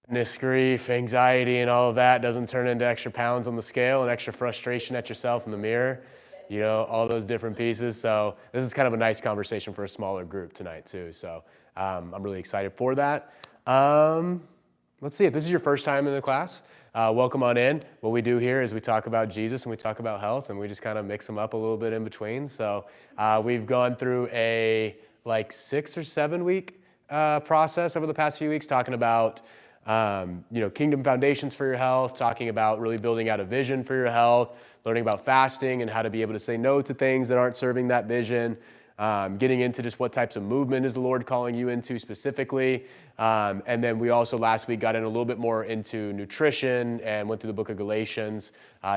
sadness, grief, anxiety, and all of that doesn't turn into extra pounds on the scale and extra frustration at yourself in the mirror, all those different pieces. So this is kind of a nice conversation for a smaller group tonight too. So I'm really excited for that. Let's see, if this is your first time in the class, welcome on in. What we do here is we talk about Jesus and we talk about health, and we just kind of mix them up a little bit in between. So we've gone through a 6 or 7 week process over the past few weeks, talking about kingdom foundations for your health, talking about really building out a vision for your health, learning about fasting and how to be able to say no to things that aren't serving that vision, getting into just what types of movement is the Lord calling you into specifically. And then we also last week got in a little bit more into nutrition and went through the book of Galatians,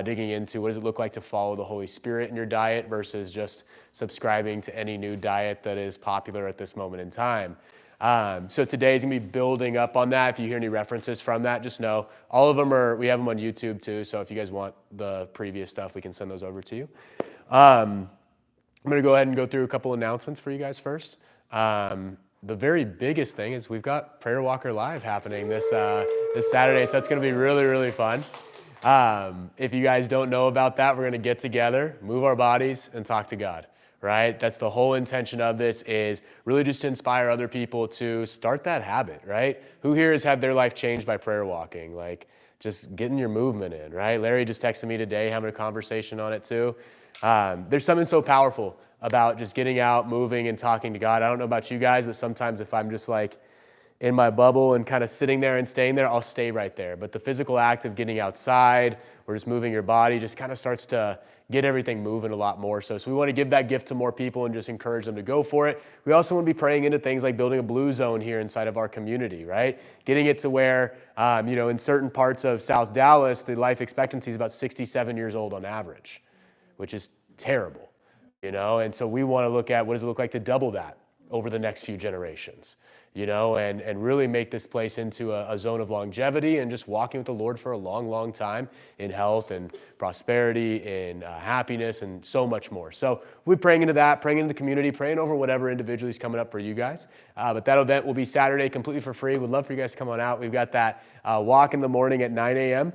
digging into what does it look like to follow the Holy Spirit in your diet versus just subscribing to any new diet that is popular at this moment in time. So today is going to be building up on that. If you hear any references from that, just know all of them we have them on YouTube too. So if you guys want the previous stuff, we can send those over to you. I'm going to go ahead and go through a couple announcements for you guys first. The very biggest thing is we've got Prayer Walker Live happening this Saturday. So that's going to be really, really fun. If you guys don't know about that, we're going to get together, move our bodies, and talk to God. Right? That's the whole intention of this, is really just to inspire other people to start that habit, right? Who here has had their life changed by prayer walking? Just getting your movement in, right? Larry just texted me today, having a conversation on it too. There's something so powerful about just getting out, moving, and talking to God. I don't know about you guys, but sometimes if I'm just in my bubble and kind of sitting there and staying there, I'll stay right there. But the physical act of getting outside or just moving your body just kind of starts to get everything moving a lot more. So we want to give that gift to more people and just encourage them to go for it. We also want to be praying into things like building a blue zone here inside of our community, right? Getting it to where, in certain parts of South Dallas, the life expectancy is about 67 years old on average, which is terrible, And so we want to look at what does it look like to double that over the next few generations, and really make this place into a zone of longevity and just walking with the Lord for a long, long time in health and prosperity, in happiness, and so much more. So we're praying into that, praying into the community, praying over whatever individually is coming up for you guys. But that event will be Saturday completely for free. We'd love for you guys to come on out. We've got that walk in the morning at 9 a.m.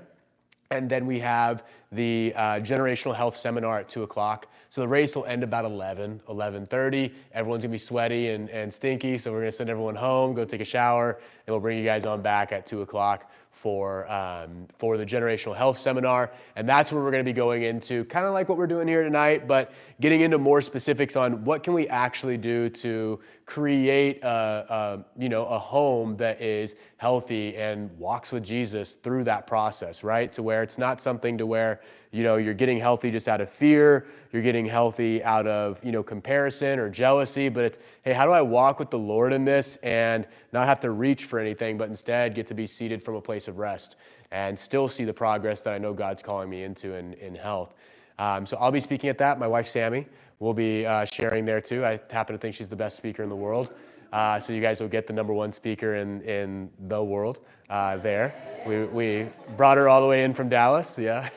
And then we have the generational health seminar at 2 o'clock. So the race will end about 11:30. Everyone's gonna be sweaty and stinky. So we're gonna send everyone home, go take a shower, and we'll bring you guys on back at 2 o'clock for the generational health seminar. And that's where we're gonna be going into kind of like what we're doing here tonight, but getting into more specifics on what can we actually do to create a home that is healthy and walks with Jesus through that process, right? To where it's not something to where, you're getting healthy just out of fear, you're getting healthy out of, comparison or jealousy, but it's, hey, how do I walk with the Lord in this and not have to reach for anything, but instead get to be seated from a place of rest and still see the progress that I know God's calling me into in health. So I'll be speaking at that. My wife, Sammy, will be sharing there too. I happen to think she's the best speaker in the world. So you guys will get the number one speaker in the world there. We brought her all the way in from Dallas. Yeah.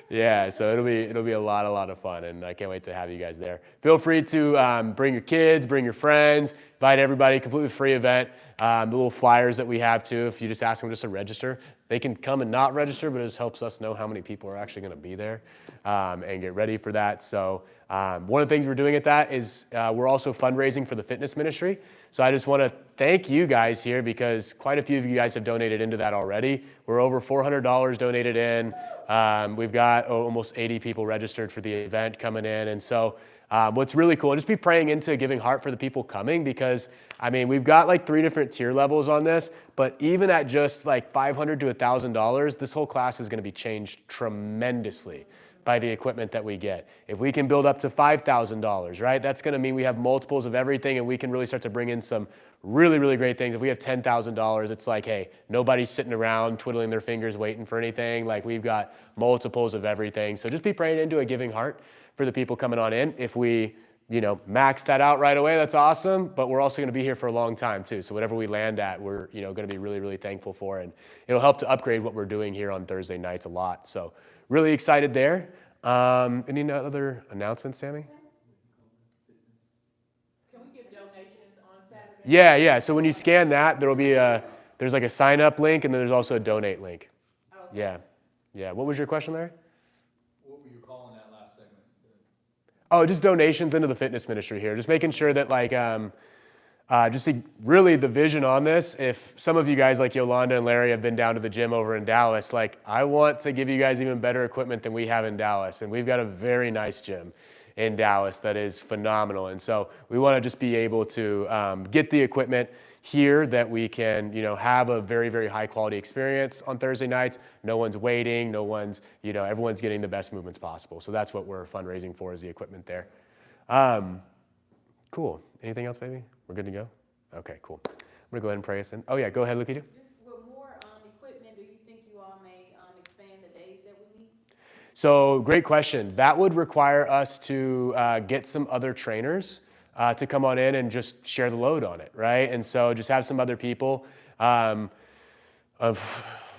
Yeah, so it'll be a lot of fun, and I can't wait to have you guys there. Feel free to bring your kids, bring your friends, invite everybody. Completely free event. The little flyers that we have too. If you just ask them just to register, they can come and not register, but it just helps us know how many people are actually going to be there and get ready for that. So one of the things we're doing at that is we're also fundraising for the fitness ministry. So I just want to thank you guys here because quite a few of you guys have donated into that already. We're over $400 donated in. We've got almost 80 people registered for the event coming in. And so what's really cool, just be praying into a giving heart for the people coming because, we've got 3 different tier levels on this, but even at just $500 to $1,000, this whole class is going to be changed tremendously by the equipment that we get. If we can build up to $5,000, right, that's going to mean we have multiples of everything and we can really start to bring in some really, really great things. If we have $10,000, it's hey, nobody's sitting around twiddling their fingers waiting for anything. We've got multiples of everything. So just be praying into a giving heart for the people coming on in. If we, max that out right away, that's awesome. But we're also going to be here for a long time too. So whatever we land at, we're, going to be really, really thankful for. And it'll help to upgrade what we're doing here on Thursday nights a lot. So really excited there. Any other announcements, Sammy? Can we give donations on Saturday? Yeah. So when you scan that, there's like a sign up link, and then there's also a donate link. Okay. Yeah. What was your question, Larry? What were you calling that last segment? Oh, just donations into the fitness ministry here. Just making sure that really the vision on this, if some of you guys like Yolanda and Larry have been down to the gym over in Dallas, I want to give you guys even better equipment than we have in Dallas. And we've got a very nice gym in Dallas that is phenomenal. And so we want to just be able to get the equipment here that we can, have a very, very high quality experience on Thursday nights. No one's waiting, everyone's getting the best movements possible. So that's what we're fundraising for, is the equipment there. Cool. Anything else, baby? We're good to go? Okay, cool. I'm going to go ahead and pray us in. Oh, yeah, go ahead, Lukita. Just with more equipment, do you think you all may expand the days that we meet? So, great question. That would require us to get some other trainers to come on in and just share the load on it, right? And so just have some other people.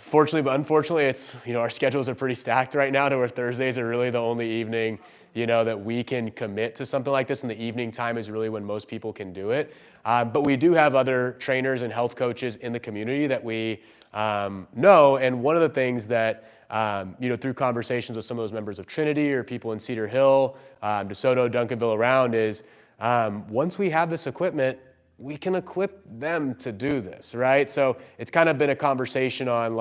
Fortunately, but unfortunately, it's, our schedules are pretty stacked right now to where Thursdays are really the only evening, that we can commit to something like this. And the evening time is really when most people can do it. But we do have other trainers and health coaches in the community that we know. And one of the things that, through conversations with some of those members of Trinity or people in Cedar Hill, DeSoto, Duncanville around is, once we have this equipment, we can equip them to do this, right? So it's kind of been a conversation on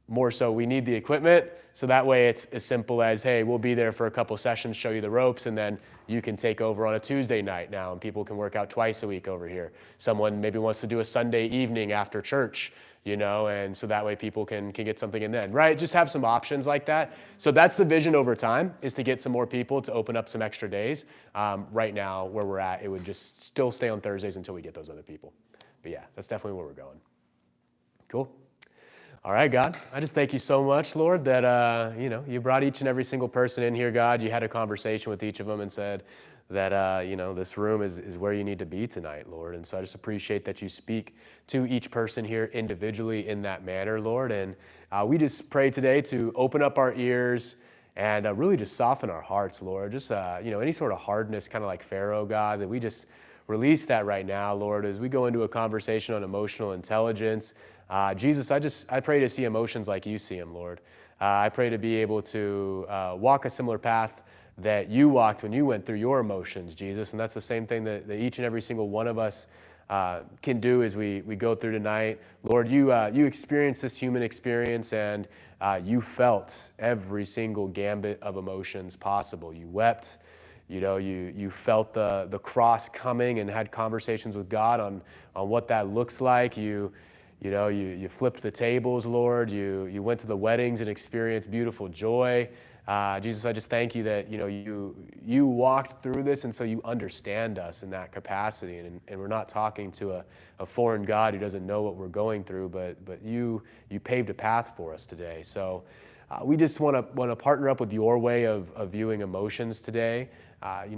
more so we need the equipment. So that way it's as simple as, hey, we'll be there for a couple sessions, show you the ropes, and then you can take over on a Tuesday night now, and people can work out twice a week over here. Someone maybe wants to do a Sunday evening after church, and so that way people can get something in then, right? Just have some options like that. So that's the vision over time, is to get some more people to open up some extra days. Right now, where we're at, it would just still stay on Thursdays until we get those other people. But yeah, that's definitely where we're going. Cool. All right, God, I just thank you so much, Lord, that, you brought each and every single person in here, God. You had a conversation with each of them and said that, this room is where you need to be tonight, Lord. And so I just appreciate that you speak to each person here individually in that manner, Lord. And we just pray today to open up our ears and really just soften our hearts, Lord. Just, any sort of hardness, kind of like Pharaoh, God, that we just release that right now, Lord, as we go into a conversation on emotional intelligence. Jesus, I pray to see emotions like you see them, Lord. I pray to be able to walk a similar path that you walked when you went through your emotions, Jesus. And that's the same thing that each and every single one of us can do as we go through tonight. Lord, you experienced this human experience, and you felt every single gambit of emotions possible. You wept. You felt the cross coming and had conversations with God on what that looks like. You flipped the tables, Lord. You went to the weddings and experienced beautiful joy. Jesus, I just thank you that, you walked through this, and so you understand us in that capacity. And we're not talking to a foreign God who doesn't know what we're going through, but you paved a path for us today. So we just want to partner up with your way of viewing emotions today.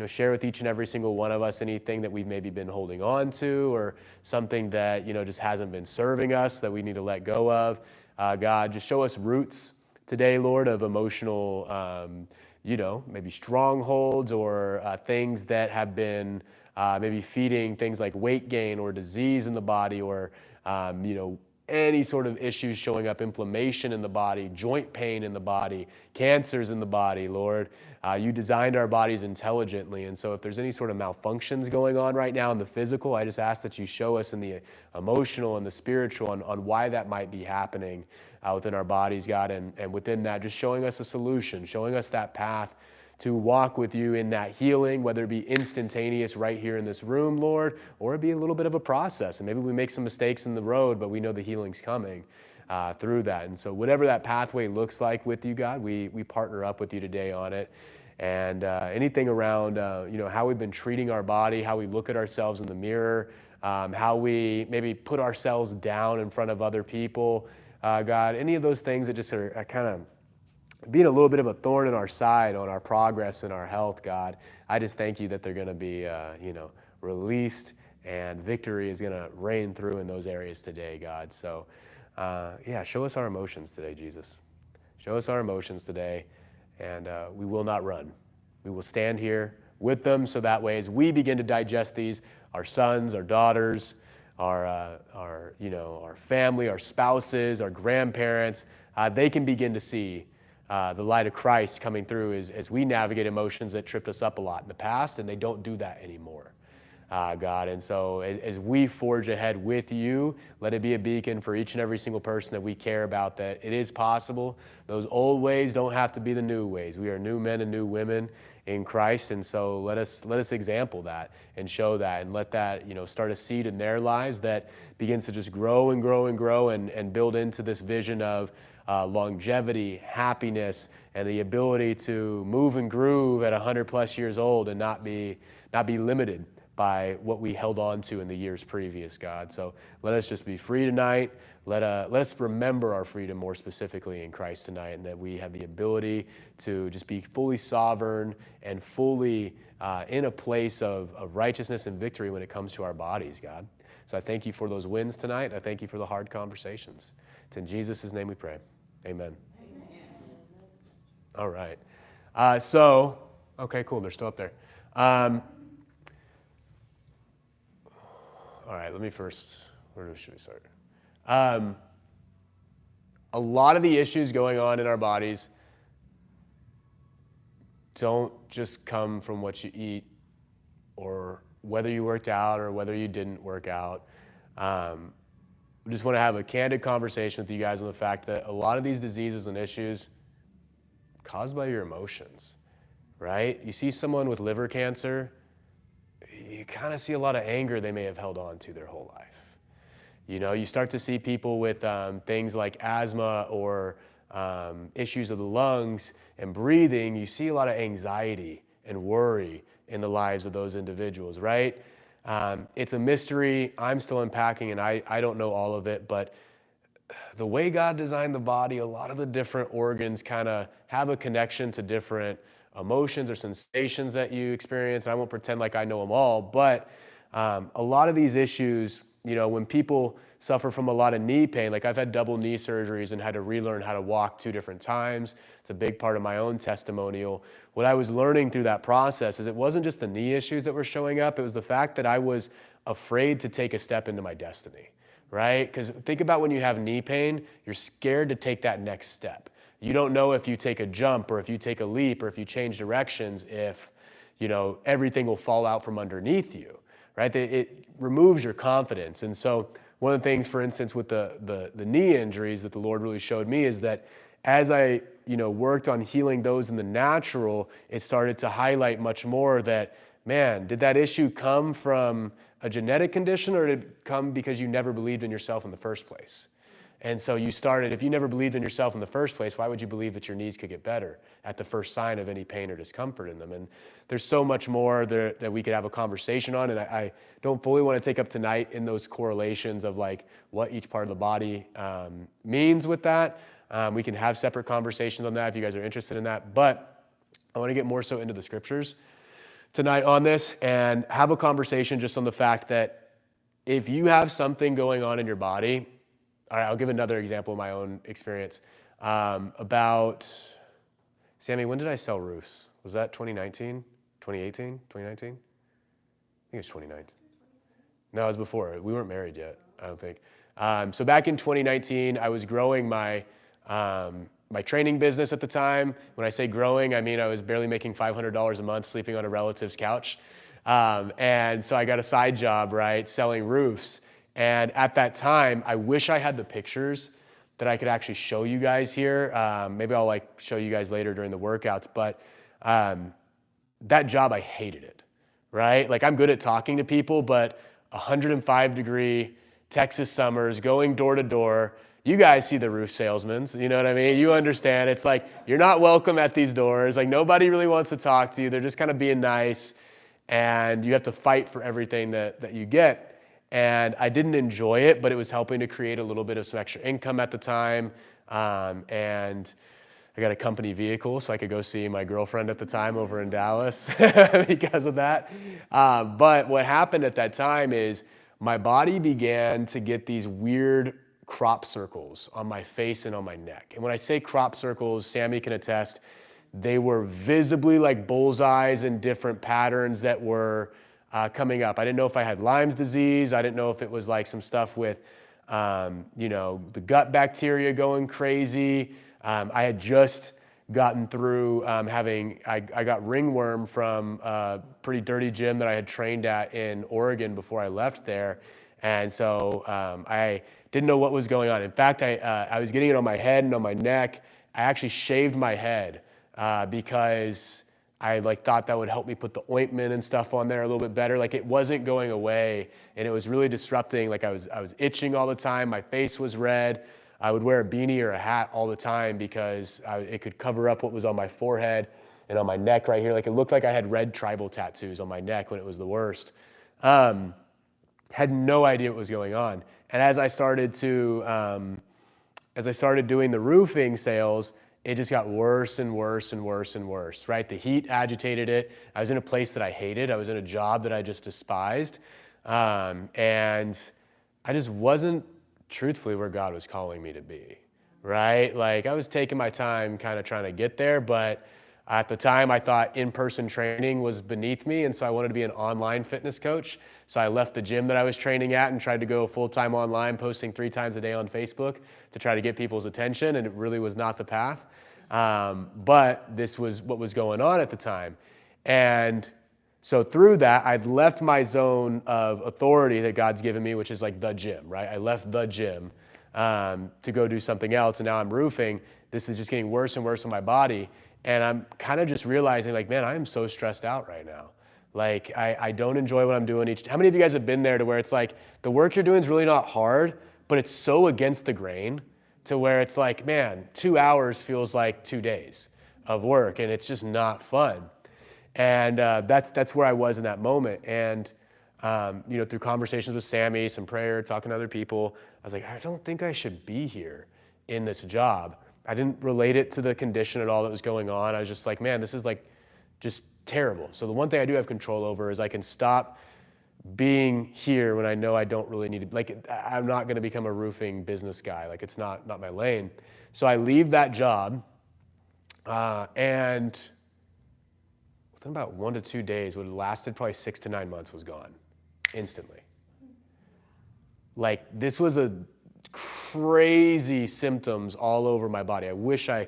Share with each and every single one of us anything that we've maybe been holding on to, or something that, just hasn't been serving us that we need to let go of. God, just show us roots today, Lord, of emotional, maybe strongholds or things that have been maybe feeding things like weight gain or disease in the body, or, any sort of issues showing up, inflammation in the body, joint pain in the body, cancers in the body, Lord. You designed our bodies intelligently, and so if there's any sort of malfunctions going on right now in the physical, I just ask that you show us in the emotional and the spiritual on why that might be happening within our bodies, God, and within that, just showing us a solution, showing us that path to walk with you in that healing, whether it be instantaneous right here in this room, Lord, or it be a little bit of a process. And maybe we make some mistakes in the road, but we know the healing's coming through that. And so whatever that pathway looks like with you, God, we partner up with you today on it. And anything around, how we've been treating our body, how we look at ourselves in the mirror, how we maybe put ourselves down in front of other people, God, any of those things that just are kind of being a little bit of a thorn in our side on our progress and our health, God, I just thank you that they're going to be, released, and victory is going to reign through in those areas today, God. So, show us our emotions today, Jesus. Show us our emotions today, and we will not run. We will stand here with them, so that way as we begin to digest these, our sons, our daughters, our family, our spouses, our grandparents, they can begin to see the light of Christ coming through as we navigate emotions that tripped us up a lot in the past, and they don't do that anymore, God. And so as we forge ahead with you, let it be a beacon for each and every single person that we care about, that it is possible. Those old ways don't have to be the new ways. We are new men and new women in Christ, and so let us example that and show that, and let that start a seed in their lives that begins to just grow and grow and grow and build into this vision of longevity, happiness, and the ability to move and groove at 100 plus years old and not be limited by what we held on to in the years previous, God. So let us just be free tonight. Let us remember our freedom more specifically in Christ tonight, and that we have the ability to just be fully sovereign and fully in a place of righteousness and victory when it comes to our bodies, God. So I thank you for those wins tonight. I thank you for the hard conversations. It's in Jesus' name we pray. Amen. All right. Okay, cool. They're still up there. All right, let me first, where should we start? A lot of the issues going on in our bodies don't just come from what you eat or whether you worked out or whether you didn't work out. I just want to have a candid conversation with you guys on the fact that a lot of these diseases and issues caused by your emotions, right? You see someone with liver cancer, you kind of see a lot of anger they may have held on to their whole life. You start to see people with things like asthma or issues of the lungs and breathing. You see a lot of anxiety and worry in the lives of those individuals, right? It's a mystery. I'm still unpacking, and I don't know all of it, but the way God designed the body, a lot of the different organs kind of have a connection to different emotions or sensations that you experience. I won't pretend like I know them all, but a lot of these issues, when people suffer from a lot of knee pain, like I've had double knee surgeries and had to relearn how to walk 2 different times. It's a big part of my own testimonial. What I was learning through that process is it wasn't just the knee issues that were showing up. It was the fact that I was afraid to take a step into my destiny, right? Because think about when you have knee pain, you're scared to take that next step. You don't know if you take a jump or if you take a leap or if you change directions, if everything will fall out from underneath you, right? It removes your confidence. And so one of the things, for instance, with the knee injuries that the Lord really showed me is that as I worked on healing those in the natural, it started to highlight much more that, man, did that issue come from a genetic condition, or did it come because you never believed in yourself in the first place? And so if you never believed in yourself in the first place, why would you believe that your knees could get better at the first sign of any pain or discomfort in them? And there's so much more there that we could have a conversation on. And I don't fully want to take up tonight in those correlations of like what each part of the body means with that. We can have separate conversations on that if you guys are interested in that. But I want to get more so into the scriptures tonight on this and have a conversation just on the fact that if you have something going on in your body, all right, I'll give another example of my own experience. About, Sammy, when did I sell roofs? Was that 2019, 2018, 2019? I think it was 2019. No, it was before. We weren't married yet, I don't think. So back in 2019, I was growing my training business at the time. When I say growing, I mean I was barely making $500 a month sleeping on a relative's couch. And so I got a side job, right, selling roofs. And at that time, I wish I had the pictures that I could actually show you guys here. Maybe I'll show you guys later during the workouts, but that job, I hated it, right? I'm good at talking to people, but 105-degree Texas summers, going door to door, you guys see the roof salesmen, you know what I mean? You understand. It's you're not welcome at these doors. Nobody really wants to talk to you. They're just kind of being nice, and you have to fight for everything that you get. And I didn't enjoy it, but it was helping to create a little bit of some extra income at the time. And I got a company vehicle so I could go see my girlfriend at the time over in Dallas because of that. But what happened at that time is my body began to get these weird crop circles on my face and on my neck. And when I say crop circles, Sammy can attest, they were visibly like bullseyes in different patterns that were coming up. I didn't know if I had Lyme's disease. I didn't know if it was like some stuff with, the gut bacteria going crazy. I had just gotten through I got ringworm from a pretty dirty gym that I had trained at in Oregon before I left there. And so I didn't know what was going on. In fact, I was getting it on my head and on my neck. I actually shaved my head because I thought that would help me put the ointment and stuff on there a little bit better. Like it wasn't going away, and it was really disrupting. Like I was itching all the time. My face was red. I would wear a beanie or a hat all the time because it could cover up what was on my forehead and on my neck right here. Like it looked like I had red tribal tattoos on my neck when it was the worst. Had no idea what was going on. And as I started doing the roofing sales, it just got worse and worse and worse and worse, right? The heat agitated it. I was in a place that I hated. I was in a job that I just despised. And I just wasn't truthfully where God was calling me to be, right? Like I was taking my time kind of trying to get there, but at the time I thought in-person training was beneath me, and so I wanted to be an online fitness coach. So I left the gym that I was training at and tried to go full-time online, posting 3 times a day on Facebook to try to get people's attention, and it really was not the path. But this was what was going on at the time. And so through that, I'd left my zone of authority that God's given me, which is like the gym, right? I left the gym to go do something else, and now I'm roofing. This is just getting worse and worse on my body. And I'm kind of just realizing like, man, I am so stressed out right now. Like I don't enjoy what I'm doing how many of you guys have been there to where it's like the work you're doing is really not hard, but it's so against the grain to where it's like, man, 2 hours feels like 2 days of work, and it's just not fun. And that's where I was in that moment. And through conversations with Sammy, some prayer, talking to other people, I was like, I don't think I should be here in this job. I didn't relate it to the condition at all that was going on. I was just like, man, this is like just terrible. So the one thing I do have control over is I can stop being here when I know I don't really need to, like, I'm not going to become a roofing business guy. Like it's not my lane. So I leave that job and within about 1 to 2 days, what had lasted probably 6 to 9 months was gone instantly. Like this was a crazy symptoms all over my body. I wish I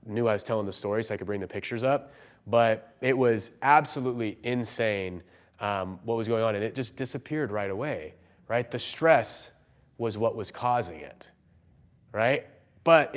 knew I was telling the story so I could bring the pictures up, but it was absolutely insane what was going on, and it just disappeared right away, right? The stress was what was causing it, right? But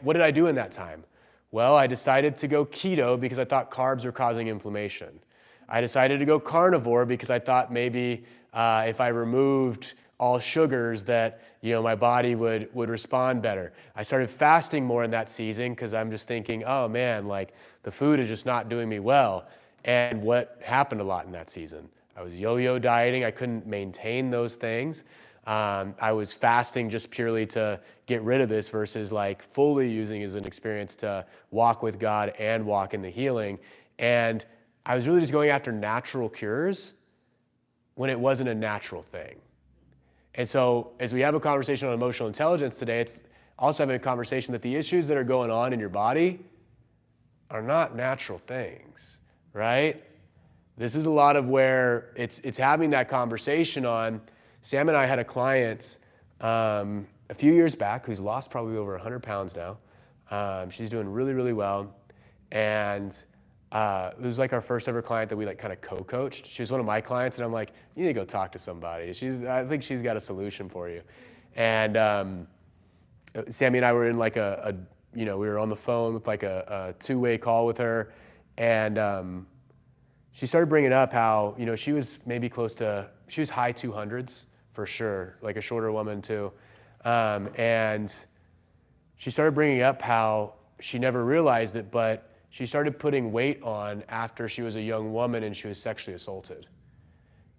what did I do in that time? Well, I decided to go keto because I thought carbs were causing inflammation. I decided to go carnivore because I thought maybe if I removed all sugars that my body would respond better. I started fasting more in that season because I'm just thinking, oh man, like the food is just not doing me well. And what happened a lot in that season? I was yo-yo dieting. I couldn't maintain those things. I was fasting just purely to get rid of this versus like fully using it as an experience to walk with God and walk in the healing. And I was really just going after natural cures when it wasn't a natural thing. And so as we have a conversation on emotional intelligence today, it's also having a conversation that the issues that are going on in your body are not natural things, right? This is a lot of where it's having that conversation on. Sam and I had a client a few years back who's lost probably over 100 pounds now. She's doing really, really well. And it was like our first ever client that we kind of co-coached. She was one of my clients, and I'm like, you need to go talk to somebody. I think she's got a solution for you. And Sammy and I were in we were on the phone with like a two-way call with her, and she started bringing up how she was maybe she was high 200s for sure, like a shorter woman too, and she started bringing up how she never realized it, but she started putting weight on after she was a young woman and she was sexually assaulted.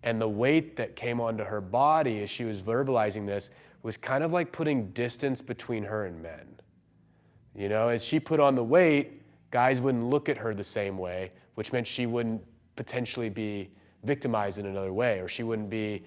And the weight that came onto her body as she was verbalizing this was kind of like putting distance between her and men. As she put on the weight, guys wouldn't look at her the same way, which meant she wouldn't potentially be victimized in another way, or she wouldn't be,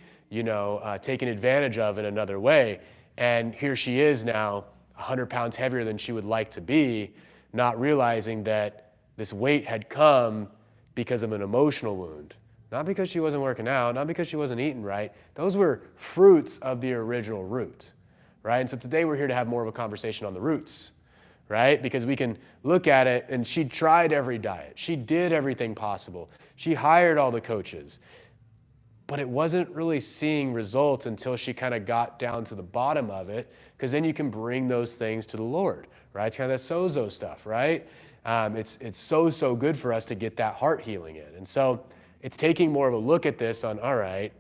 taken advantage of in another way. And here she is now 100 pounds heavier than she would like to be, not realizing that this weight had come because of an emotional wound, not because she wasn't working out, not because she wasn't eating right. Those were fruits of the original root, right? And so today we're here to have more of a conversation on the roots, right? Because we can look at it, and she tried every diet. She did everything possible. She hired all the coaches. But it wasn't really seeing results until she kind of got down to the bottom of it, because then you can bring those things to the Lord, right? It's kind of that sozo stuff, right? It's so good for us to get that heart healing in. And so it's taking more of a look at this on, all right,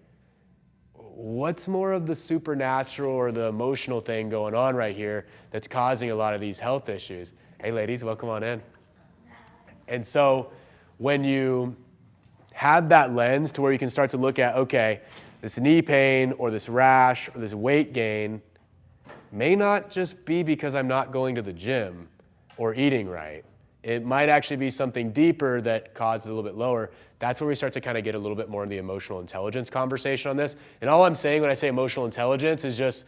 what's more of the supernatural or the emotional thing going on right here that's causing a lot of these health issues? Hey, ladies, welcome on in. And so when you have that lens to where you can start to look at, okay, this knee pain or this rash or this weight gain may not just be because I'm not going to the gym or eating right. It might actually be something deeper that caused it a little bit lower. That's where we start to kind of get a little bit more in the emotional intelligence conversation on this. And all I'm saying when I say emotional intelligence is just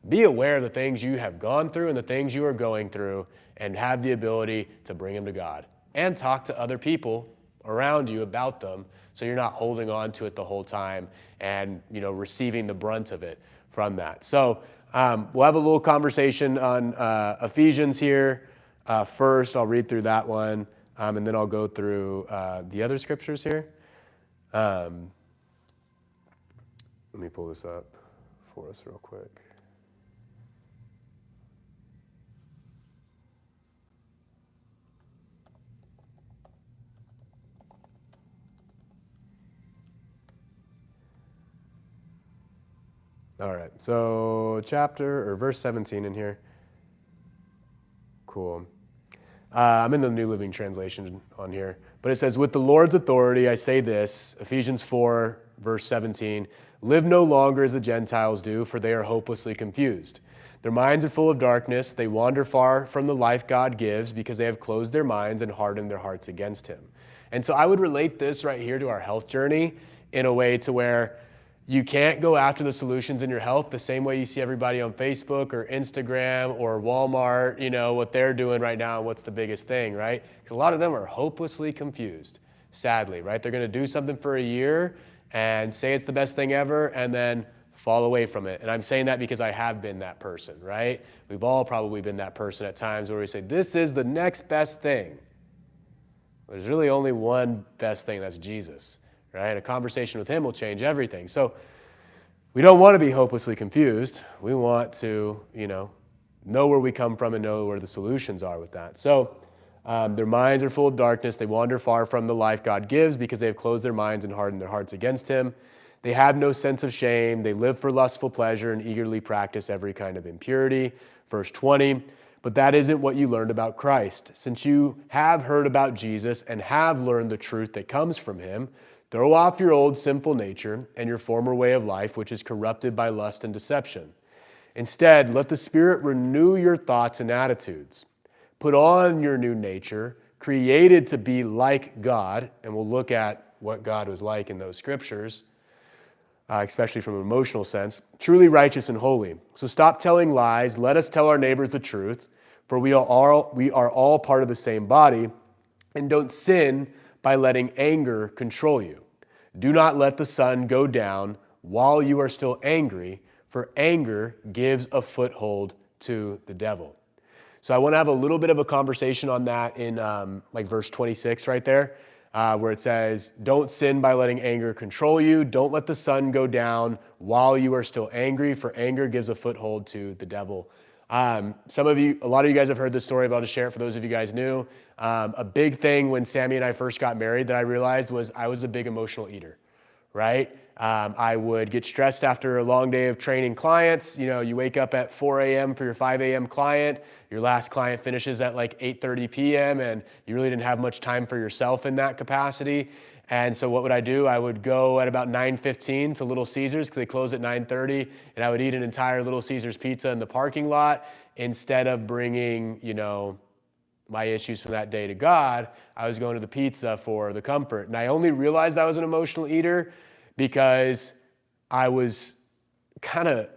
be aware of the things you have gone through and the things you are going through, and have the ability to bring them to God and talk to other people around you about them, so you're not holding on to it the whole time and receiving the brunt of it from that. So we'll have a little conversation on Ephesians here. First, I'll read through that one, and then I'll go through the other scriptures here. Let me pull this up for us real quick. All right, so verse 17 in here. Cool. I'm in the New Living Translation on here, but it says, with the Lord's authority, I say this, Ephesians 4, verse 17, live no longer as the Gentiles do, for they are hopelessly confused. Their minds are full of darkness. They wander far from the life God gives because they have closed their minds and hardened their hearts against him. And so I would relate this right here to our health journey in a way to where you can't go after the solutions in your health the same way you see everybody on Facebook or Instagram or Walmart, what they're doing right now and what's the biggest thing, right? Because a lot of them are hopelessly confused, sadly, right? They're going to do something for a year and say it's the best thing ever and then fall away from it. And I'm saying that because I have been that person, right? We've all probably been that person at times where we say, this is the next best thing. There's really only one best thing, that's Jesus. Right? A conversation with him will change everything. So we don't want to be hopelessly confused. We want to, know where we come from and know where the solutions are with that. So their minds are full of darkness. They wander far from the life God gives because they have closed their minds and hardened their hearts against him. They have no sense of shame. They live for lustful pleasure and eagerly practice every kind of impurity. Verse 20, but that isn't what you learned about Christ. Since you have heard about Jesus and have learned the truth that comes from him, throw off your old sinful nature and your former way of life, which is corrupted by lust and deception. Instead, let the Spirit renew your thoughts and attitudes. Put on your new nature, created to be like God, and we'll look at what God was like in those scriptures, especially from an emotional sense, truly righteous and holy. So stop telling lies. Let us tell our neighbors the truth, for we are all part of the same body, and don't sin by letting anger control you. Do not let the sun go down while you are still angry, for anger gives a foothold to the devil. So I want to have a little bit of a conversation on that in verse 26 right there, where it says, don't sin by letting anger control you. Don't let the sun go down while you are still angry, for anger gives a foothold to the devil. A lot of you guys have heard this story, but I'll just share it for those of you guys new. A big thing when Sammy and I first got married that I realized was I was a big emotional eater, right? I would get stressed after a long day of training clients. You wake up at 4 a.m. for your 5 a.m. client. Your last client finishes at like 8:30 p.m. and you really didn't have much time for yourself in that capacity. And so what would I do? I would go at about 9:15 to Little Caesars because they close at 9:30, and I would eat an entire Little Caesars pizza in the parking lot instead of bringing, my issues from that day to God. I was going to the pizza for the comfort. And I only realized I was an emotional eater because I was kind of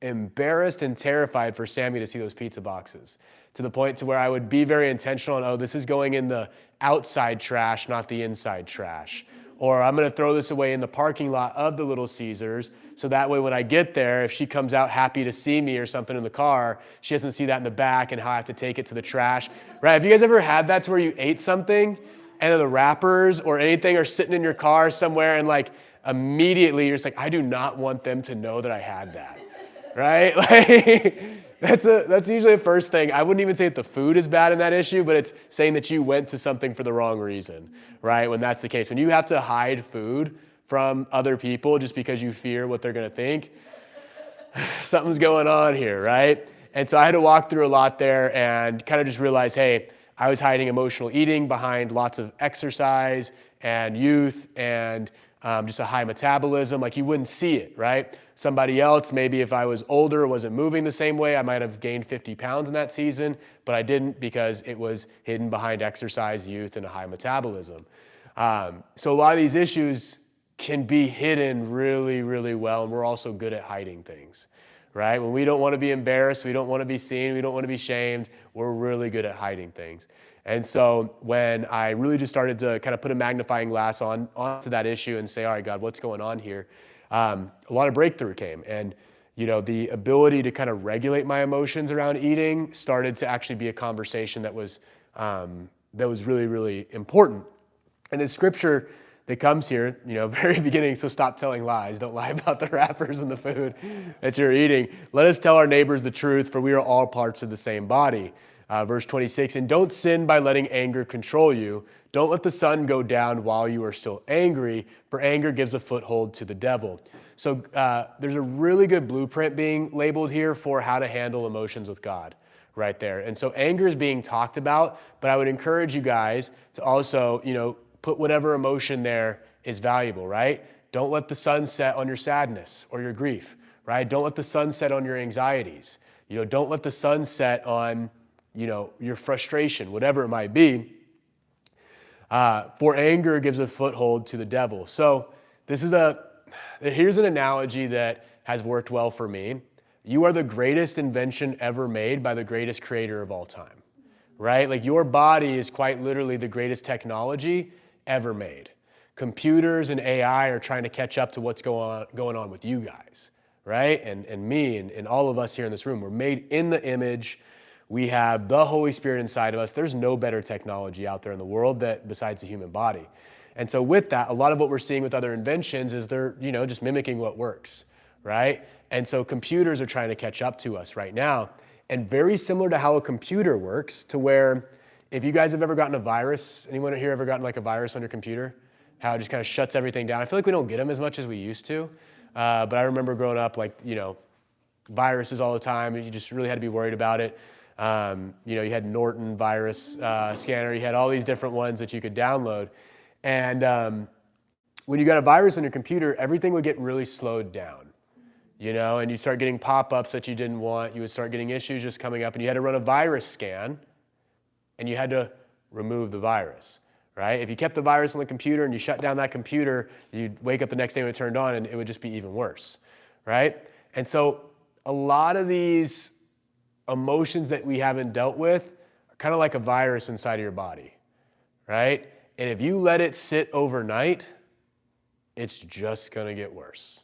embarrassed and terrified for Sammy to see those pizza boxes, to the point to where I would be very intentional on, this is going in the outside trash, not the inside trash. Or I'm going to throw this away in the parking lot of the Little Caesars. So that way when I get there, if she comes out happy to see me or something in the car, she doesn't see that in the back and how I have to take it to the trash. Right? Have you guys ever had that to where you ate something and the wrappers or anything are sitting in your car somewhere and like immediately you're just like, I do not want them to know that I had that. Right? Like that's usually the first thing. I wouldn't even say that the food is bad in that issue, but it's saying that you went to something for the wrong reason, right? When that's the case. When you have to hide food from other people just because you fear what they're going to think, something's going on here, right? And so I had to walk through a lot there and kind of just realize, hey, I was hiding emotional eating behind lots of exercise and youth and just a high metabolism. Like you wouldn't see it, right? Somebody else, maybe if I was older or wasn't moving the same way, I might have gained 50 pounds in that season, but I didn't because it was hidden behind exercise, youth, and a high metabolism. So a lot of these issues can be hidden really, really well, and we're also good at hiding things, right? When we don't want to be embarrassed, we don't want to be seen, we don't want to be shamed, we're really good at hiding things. And so when I really just started to kind of put a magnifying glass onto that issue and say, all right, God, what's going on here? A lot of breakthrough came. And, the ability to kind of regulate my emotions around eating started to actually be a conversation that was really, really important. And the scripture that comes here, very beginning, so stop telling lies. Don't lie about the wrappers and the food that you're eating. Let us tell our neighbors the truth, for we are all parts of the same body. Verse 26, and don't sin by letting anger control you. Don't let the sun go down while you are still angry, for anger gives a foothold to the devil. So there's a really good blueprint being labeled here for how to handle emotions with God right there. And so anger is being talked about, but I would encourage you guys to also, put whatever emotion there is valuable, right? Don't let the sun set on your sadness or your grief, right? Don't let the sun set on your anxieties. Don't let the sun set on your frustration, whatever it might be. For anger gives a foothold to the devil. So here's an analogy that has worked well for me. You are the greatest invention ever made by the greatest creator of all time, right? Like your body is quite literally the greatest technology ever made. Computers and AI are trying to catch up to what's going on with you guys, right? And me and all of us here in this room. We're made in the image. We have the Holy Spirit inside of us. There's no better technology out there in the world besides the human body. And so with that, a lot of what we're seeing with other inventions is they're, just mimicking what works, right? And so computers are trying to catch up to us right now. And very similar to how a computer works, to where if you guys have ever gotten a virus, anyone here ever gotten like a virus on your computer? How it just kind of shuts everything down. I feel like we don't get them as much as we used to. But I remember growing up, viruses all the time. You just really had to be worried about it. You had Norton virus scanner. You had all these different ones that you could download. And when you got a virus on your computer, everything would get really slowed down, and you start getting pop-ups that you didn't want. You would start getting issues just coming up, and you had to run a virus scan, and you had to remove the virus, right? If you kept the virus on the computer and you shut down that computer, you'd wake up the next day when it turned on, and it would just be even worse, right? And so a lot of these emotions that we haven't dealt with are kind of like a virus inside of your body, right? And if you let it sit overnight, it's just going to get worse.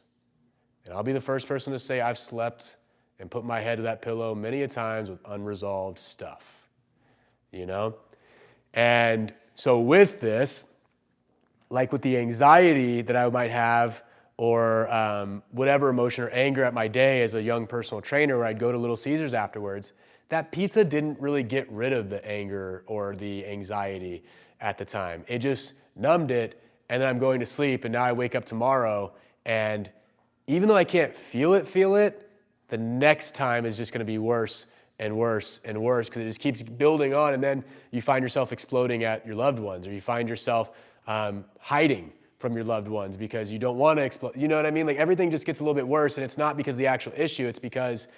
And I'll be the first person to say I've slept and put my head to that pillow many a times with unresolved stuff, And so with this, like with the anxiety that I might have or whatever emotion or anger at my day as a young personal trainer where I'd go to Little Caesars afterwards, that pizza didn't really get rid of the anger or the anxiety at the time. It just numbed it, and then I'm going to sleep, and now I wake up tomorrow, and even though I can't feel it, the next time is just going to be worse and worse and worse because it just keeps building on, and then you find yourself exploding at your loved ones, or you find yourself hiding from your loved ones because you don't want to explode. You know what I mean? Like everything just gets a little bit worse, and it's not because of the actual issue. It's because,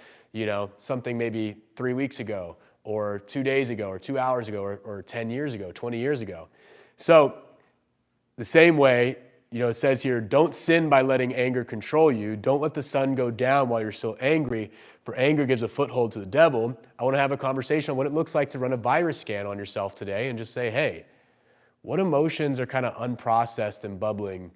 something maybe 3 weeks ago or 2 days ago or 2 hours ago or 10 years ago, 20 years ago. So the same way, it says here, don't sin by letting anger control you. Don't let the sun go down while you're still angry, for anger gives a foothold to the devil. I want to have a conversation on what it looks like to run a virus scan on yourself today and just say, hey, what emotions are kind of unprocessed and bubbling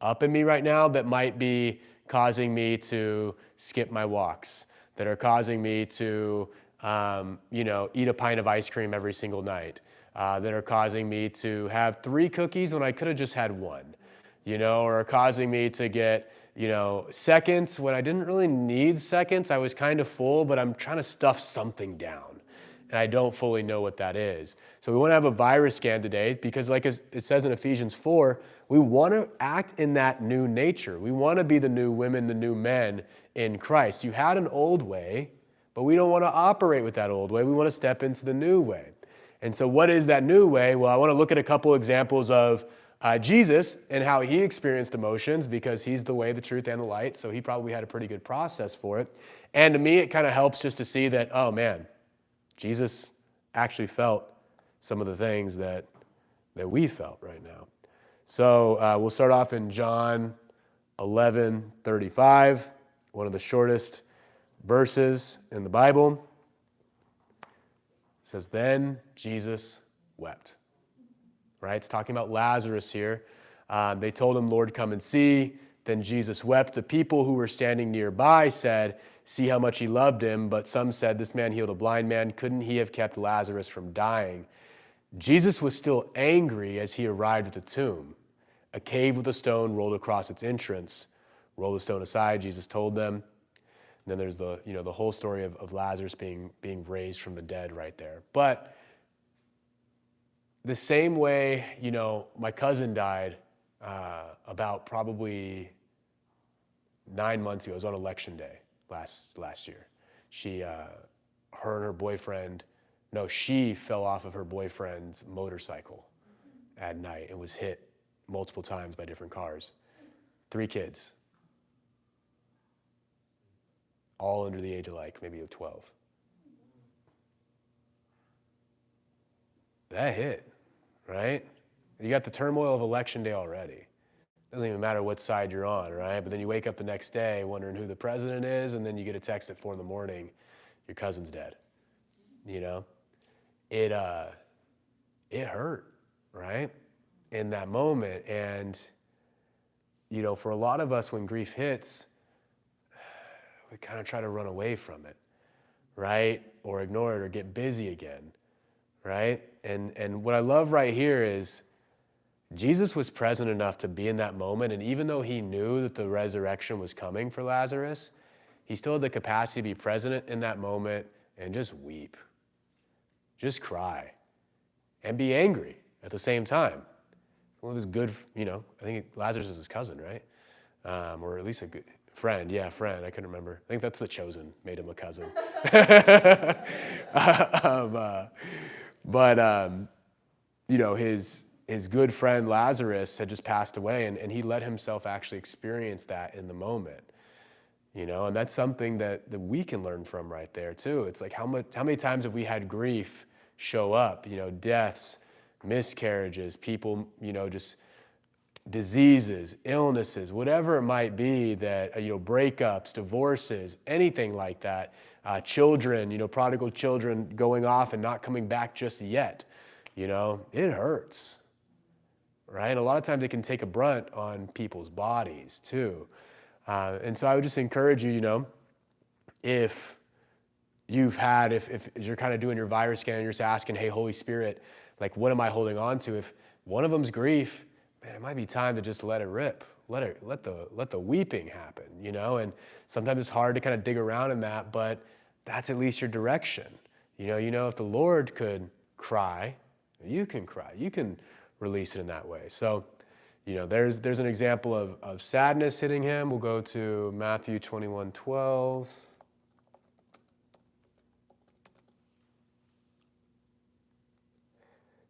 up in me right now that might be causing me to skip my walks, that are causing me to, eat a pint of ice cream every single night, that are causing me to have 3 cookies when I could have just had 1, or are causing me to get, seconds when I didn't really need seconds. I was kind of full, but I'm trying to stuff something down. And I don't fully know what that is. So we want to have a virus scan today because like it says in Ephesians 4, we want to act in that new nature. We want to be the new women, the new men in Christ. You had an old way, but we don't want to operate with that old way. We want to step into the new way. And so what is that new way? Well, I want to look at a couple examples of Jesus and how he experienced emotions because he's the way, the truth, and the light. So he probably had a pretty good process for it. And to me, it kind of helps just to see that, oh man, Jesus actually felt some of the things that we felt right now. So we'll start off in John 11:35, one of the shortest verses in the Bible. It says, then Jesus wept. Right? It's talking about Lazarus here. They told him, Lord, come and see. Then Jesus wept. The people who were standing nearby said, see how much he loved him. But some said, this man healed a blind man. Couldn't he have kept Lazarus from dying? Jesus was still angry as he arrived at the tomb. A cave with a stone rolled across its entrance. Roll the stone aside, Jesus told them. And then there's the whole story of Lazarus being raised from the dead right there. But the same way, my cousin died about probably 9 months ago. It was on election day last year. She, her and her boyfriend, she fell off of her boyfriend's motorcycle at night and was hit multiple times by different cars. 3 kids, all under the age of maybe 12. That hit, right? You got the turmoil of election day already. Doesn't even matter what side you're on, right? But then you wake up the next day wondering who the president is, and then you get a text at 4 a.m, your cousin's dead. It hurt, right? In that moment. And, for a lot of us, when grief hits, we kind of try to run away from it, right? Or ignore it or get busy again, right? And what I love right here is Jesus was present enough to be in that moment. And even though he knew that the resurrection was coming for Lazarus, he still had the capacity to be present in that moment and just weep, just cry, and be angry at the same time. One of his good, I think Lazarus is his cousin, right? Or at least a good friend. Yeah, friend. I couldn't remember. I think that's the chosen made him a cousin. His good friend Lazarus had just passed away, and he let himself actually experience that in the moment. And that's something that we can learn from right there too. It's like how many times have we had grief show up? Deaths, miscarriages, people, just diseases, illnesses, whatever it might be that, breakups, divorces, anything like that. Children, prodigal children going off and not coming back just yet. It hurts, right? And a lot of times it can take a brunt on people's bodies too. And so I would just encourage you, if you're kind of doing your virus scan and you're just asking, hey, Holy Spirit, what am I holding on to? If one of them's grief, man, it might be time to just let it rip. Let the weeping happen, and sometimes it's hard to kind of dig around in that, but that's at least your direction. If the Lord could cry, you can cry. You can release it in that way. So, there's an example of sadness hitting him. We'll go to Matthew 21:12.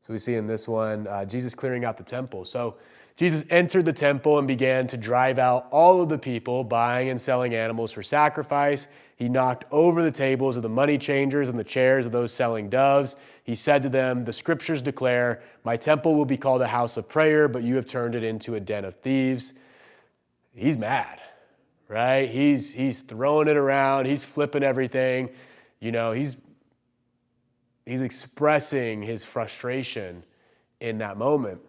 So we see in this one, Jesus clearing out the temple. So Jesus entered the temple and began to drive out all of the people buying and selling animals for sacrifice. He knocked over the tables of the money changers and the chairs of those selling doves. He said to them, the scriptures declare, my temple will be called a house of prayer, but you have turned it into a den of thieves. He's mad, right? He's throwing it around. He's flipping everything. He's expressing his frustration in that moment.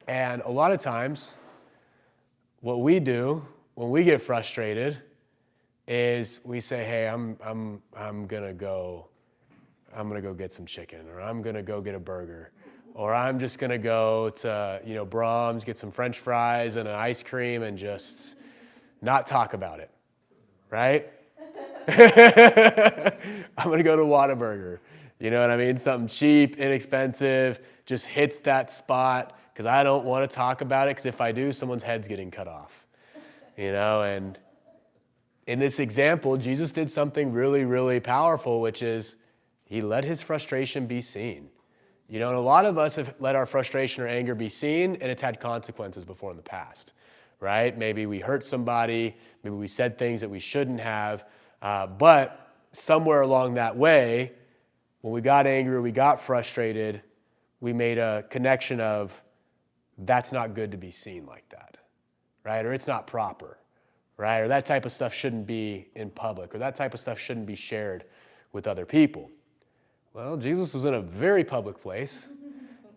And a lot of times, what we do when we get frustrated is we say, hey, I'm gonna go get some chicken, or I'm gonna go get a burger, or I'm just gonna go to Brahms, get some French fries and an ice cream and just not talk about it, right? I'm gonna go to Whataburger. You know what I mean? Something cheap, inexpensive, just hits that spot because I don't want to talk about it because if I do, someone's head's getting cut off. And in this example, Jesus did something really, really powerful, which is he let his frustration be seen. And a lot of us have let our frustration or anger be seen, and it's had consequences before in the past, right? Maybe we hurt somebody, maybe we said things that we shouldn't have, but somewhere along that way, when we got angry, we got frustrated, we made a connection of that's not good to be seen like that, right? Or it's not proper, right? Or that type of stuff shouldn't be in public, or that type of stuff shouldn't be shared with other people. Well, Jesus was in a very public place,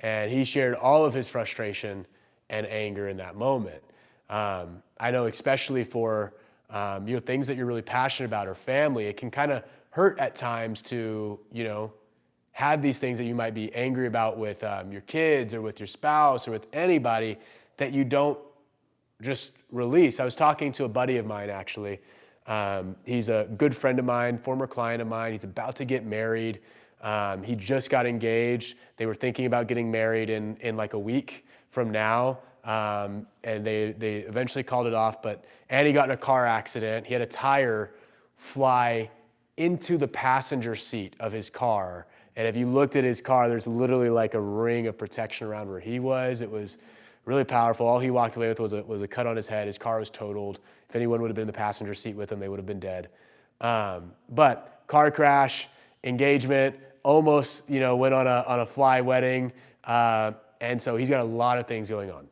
and he shared all of his frustration and anger in that moment. I know especially for things that you're really passionate about or family, it can kind of hurt at times to, have these things that you might be angry about with your kids or with your spouse or with anybody that you don't just release. I was talking to a buddy of mine, actually. He's a good friend of mine, former client of mine. He's about to get married. He just got engaged. They were thinking about getting married in like a week from now. And they eventually called it off, and he got in a car accident. He had a tire fly into the passenger seat of his car. And if you looked at his car, there's literally like a ring of protection around where he was. It was really powerful. All he walked away with was a cut on his head. His car was totaled. If anyone would have been in the passenger seat with him, they would have been dead. But car crash, engagement, almost went on a fly wedding. And so he's got a lot of things going on.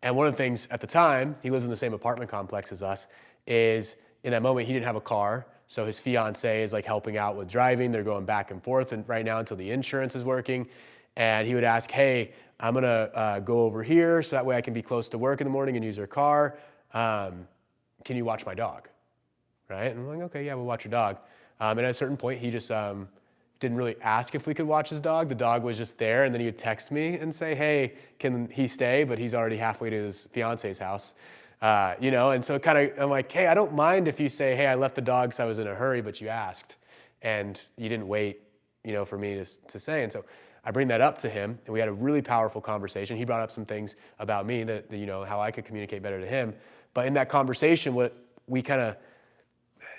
And one of the things at the time, he lives in the same apartment complex as us, is in that moment he didn't have a car. So his fiance is like helping out with driving. They're going back and forth and right now until the insurance is working. And he would ask, hey, I'm gonna go over here so that way I can be close to work in the morning and use her car. Can you watch my dog? Right? And I'm like, okay, yeah, we'll watch your dog. And at a certain point, he just didn't really ask if we could watch his dog. The dog was just there, and then he would text me and say, hey, can he stay? But he's already halfway to his fiance's house. And so I'm like, hey, I don't mind if you say, hey, I left the dog because I was in a hurry, but you asked, and you didn't wait, for me to say. And so I bring that up to him, and we had a really powerful conversation. He brought up some things about me that how I could communicate better to him. But in that conversation,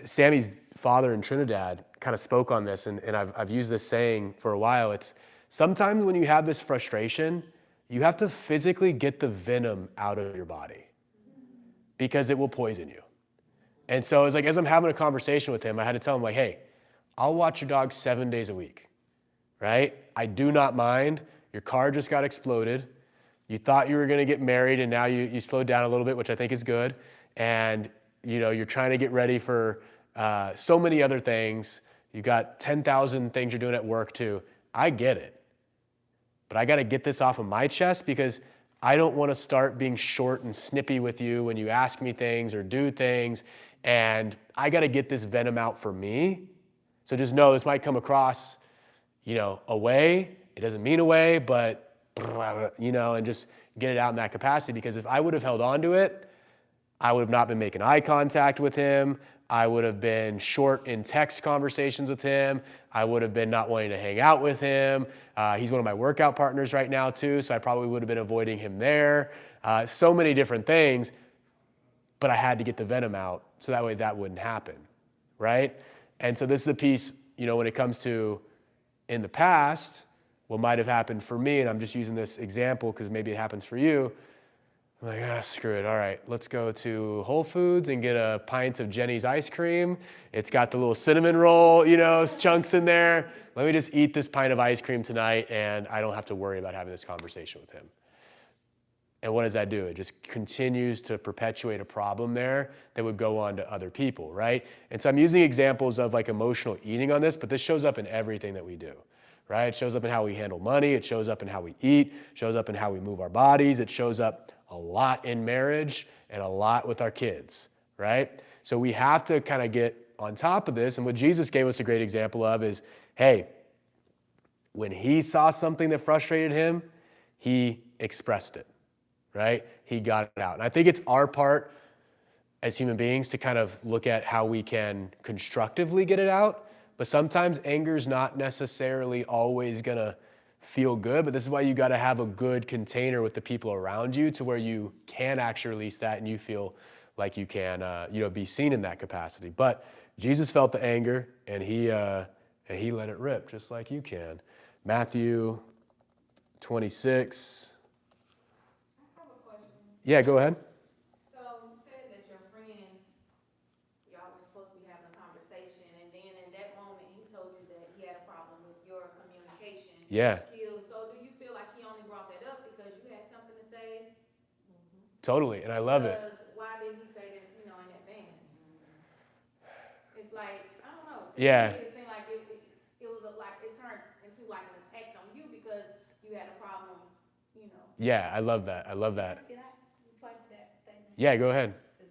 Sammy's father in Trinidad kind of spoke on this, and I've used this saying for a while. It's sometimes when you have this frustration, you have to physically get the venom out of your body because it will poison you. And so it's like, as I'm having a conversation with him, I had to tell him like, hey, I'll watch your dog 7 days a week, right? I do not mind. Your car just got exploded. You thought you were going to get married, and now you slowed down a little bit, which I think is good. And you're trying to get ready for so many other things. You got 10,000 things you're doing at work too. I get it. But I got to get this off of my chest because I don't want to start being short and snippy with you when you ask me things or do things. And I got to get this venom out for me. So just know this might come across, away. It doesn't mean away, but, and just get it out in that capacity. Because if I would have held on to it, I would have not been making eye contact with him. I would have been short in text conversations with him. I would have been not wanting to hang out with him. He's one of my workout partners right now too, so I probably would have been avoiding him there. So many different things, but I had to get the venom out so that way that wouldn't happen, right? And so this is a piece, when it comes to in the past, what might have happened for me, and I'm just using this example because maybe it happens for you. I'm like, screw it. All right, let's go to Whole Foods and get a pint of Jenny's ice cream. It's got the little cinnamon roll, chunks in there. Let me just eat this pint of ice cream tonight, and I don't have to worry about having this conversation with him. And what does that do? It just continues to perpetuate a problem there that would go on to other people, right? And so I'm using examples of like emotional eating on this, but this shows up in everything that we do, right? It shows up in how we handle money. It shows up in how we eat, shows up in how we move our bodies. It shows up a lot in marriage and a lot with our kids, right? So we have to kind of get on top of this. And what Jesus gave us a great example of is, hey, when he saw something that frustrated him, he expressed it, right? He got it out. And I think it's our part as human beings to kind of look at how we can constructively get it out. But sometimes anger is not necessarily always going to feel good. But this is why you got to have a good container with the people around you to where you can actually release that and you feel like you can, be seen in that capacity. But Jesus felt the anger and he let it rip just like you can. Matthew 26. I have a question. Yeah, go ahead. So you said that your friend, y'all were supposed to be having a conversation, and then in that moment, he told you that he had a problem with your communication Yeah, skills. So do you feel like he only brought that up because you had something to say? totally. And I love it. Because why didn't he say this, in advance? It's like, I don't know. To Yeah. me, it seemed like it was like, it turned into like an attack on you because you had a problem, Yeah, I love that. I love that. Can I reply to that statement? Yeah, go ahead. 'Cause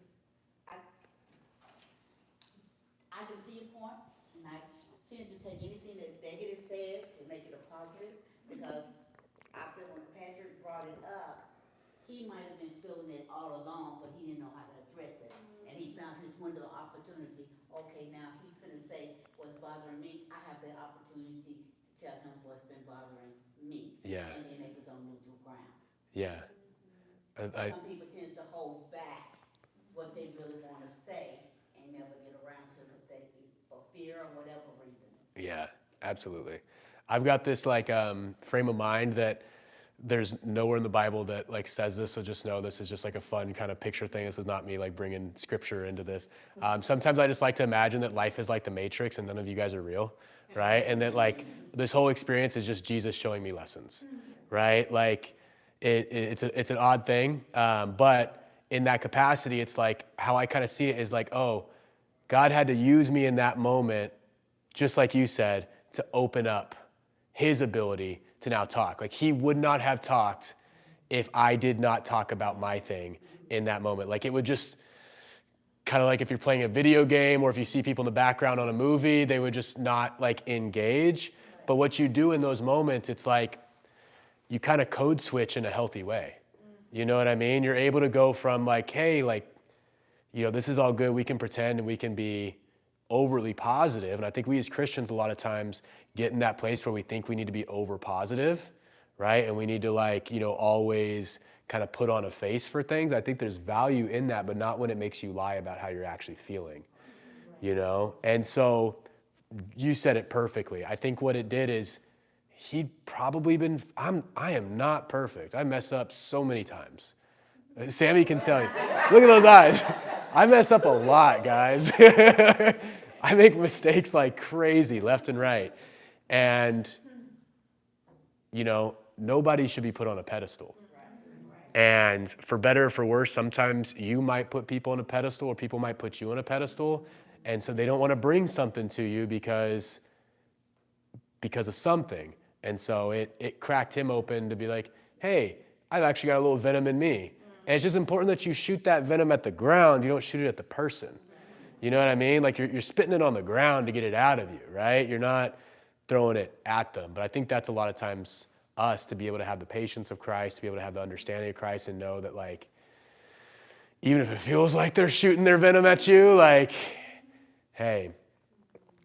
I can see your point, and I tend to take anything that's negative said to make it a positive, because I feel when Patrick brought it up, he might have been feeling it all along, but he didn't know how to address it. And he found his window of opportunity. Okay, now he's gonna say what's bothering me. I have the opportunity to tell him what's been bothering me. Yeah. And then it was on neutral ground. Yeah. Some people tend to hold back what they really want to say and never get around to because they, for fear or whatever reason. Yeah, absolutely. I've got this frame of mind that there's nowhere in the Bible that says this, so just know this is just a fun kind of picture thing. This is not me bringing scripture into this. Sometimes I just like to imagine that life is like the Matrix and none of you guys are real, right? And that this whole experience is just Jesus showing me lessons, right? It's an odd thing, but in that capacity, it's how I kind of see it is oh, God had to use me in that moment, just like you said, to open up his ability to now talk. He would not have talked if I did not talk about my thing in that moment. It would just kind of if you're playing a video game or if you see people in the background on a movie, they would just not engage. But what you do in those moments, it's you kind of code switch in a healthy way. You know what I mean? You're able to go from hey, this is all good. We can pretend and we can be overly positive. And I think we as Christians a lot of times get in that place where we think we need to be over positive, right? And we need to always kind of put on a face for things. I think there's value in that, but not when it makes you lie about how you're actually feeling, And so you said it perfectly. I think what it did is he'd probably been, I am not perfect. I mess up so many times. Sammy can tell you. Look at those eyes. I mess up a lot, guys. I make mistakes like crazy, left and right. And, nobody should be put on a pedestal. And for better or for worse, sometimes you might put people on a pedestal or people might put you on a pedestal. And so they don't want to bring something to you because of something. And so it cracked him open to be hey, I've actually got a little venom in me. And it's just important that you shoot that venom at the ground. You don't shoot it at the person. You know what I mean? You're spitting it on the ground to get it out of you, right? You're not throwing it at them. But I think that's a lot of times us to be able to have the patience of Christ, to be able to have the understanding of Christ and know that even if it feels like they're shooting their venom at you, hey,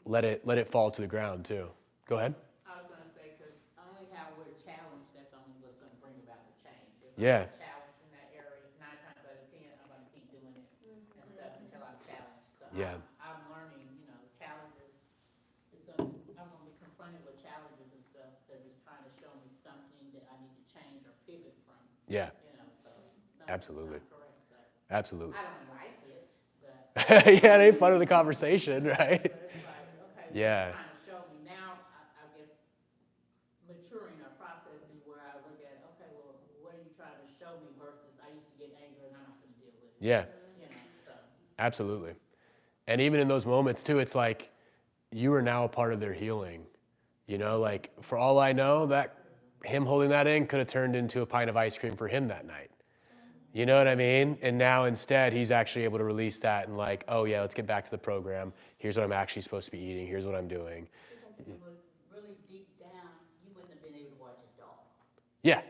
let it fall to the ground too. Go ahead. I was gonna say, because only how we're challenged, that's only what's gonna bring about the change. If Yeah. I'm challenged in that area, 9 times out of 10, I'm gonna keep doing it and stuff until I'm challenged. So Yeah. I'm learning, challenges. I'm gonna be confronted with challenges and stuff because it's trying to show me something that I need to change or pivot from. Yeah. So Absolutely. not correct. So Absolutely. I don't like it, but Yeah, it ain't fun of the conversation, right? but it's okay. Yeah. Trying to show me now. I guess maturing or processing where I look at, okay, well, what are you trying to show me versus I used to get angry and I'm not going to deal with it. Yeah. So. Absolutely. And even in those moments too, it's you are now a part of their healing. You know, like for all I know, that him holding that in could have turned into a pint of ice cream for him that night. You know what I mean? And now instead, he's actually able to release that and like, oh yeah, let's get back to the program. Here's what I'm actually supposed to be eating. Here's what I'm doing. Because if it was really deep down, you wouldn't have been able to watch his dog. Yeah,